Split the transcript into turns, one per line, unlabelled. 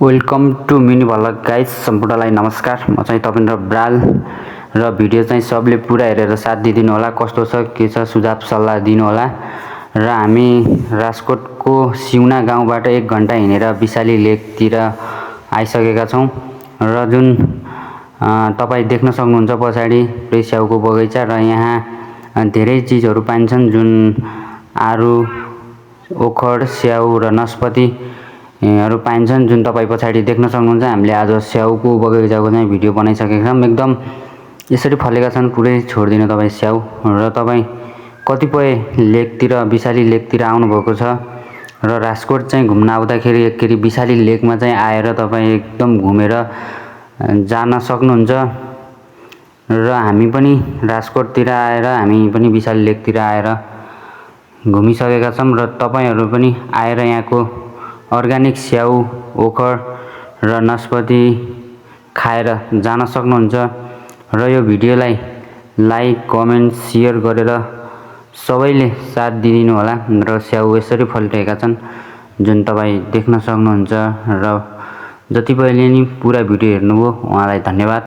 Welcome to mini vlog guys. सम्पूर्णलाई नमस्कार। म चाहिँ तपेन्द्र ब्राल र भिडियो चाहिँ सबले पुरा हेरेर साथ दिदिनु होला। कस्तो छ के छ सुझाव सल्लाह दिनु होला। र हामी राजकोटको सिउना गाउँबाट 1 घण्टा हिँडेर विशाली लेकतिर आइसकेका छौं र जुन तपाई देख्न सक्नुहुन्छ पछाडि स्याउको बगैँचा र यहाँ धेरै चीजहरू पाइन्छन् जुन आरु, ओखर, स्याउ र नास्पाती हरू पाइन्छन् जुन तपाई पछाडि देख्न सक्नुहुन्छ। हामीले आज स्याउको बगैँचाको चाहिँ भिडियो बनाइसकेका छौं। एकदम यसरी फलेका छन्, पुरै छोड्दिनु तपाई स्याउ। र तपाई कतिपय लेकतिर विशाली लेकतिर आउनु भएको छ र राजकोट चाहिँ घुम्न आउँदाखेरि एकखेरी विशाली लेकमा चाहिँ आएर तपाई एकदम घुमेर जान सक्नुहुन्छ। र हामी पनि राजकोटतिर आएर हामी पनि विशाली लेकतिर आएर घुमिसकेका छौं र तपाईहरु पनि आएर यहाँको अर्गानिक स्याउ, ओखर र नास्पाती खाएर जान सक्नुहुन्छ। र यो भिडियोलाई लाइक, कमेन्ट, शेयर गरेर सबैले साथ दिदिनु होला। र स्याउ यसरी फलिरहेका छन् जुन तपाई देख्न सक्नुहुन्छ। र जतिपयले नि पुरा भिडियो हेर्नुभयो उहाँलाई धन्यवाद।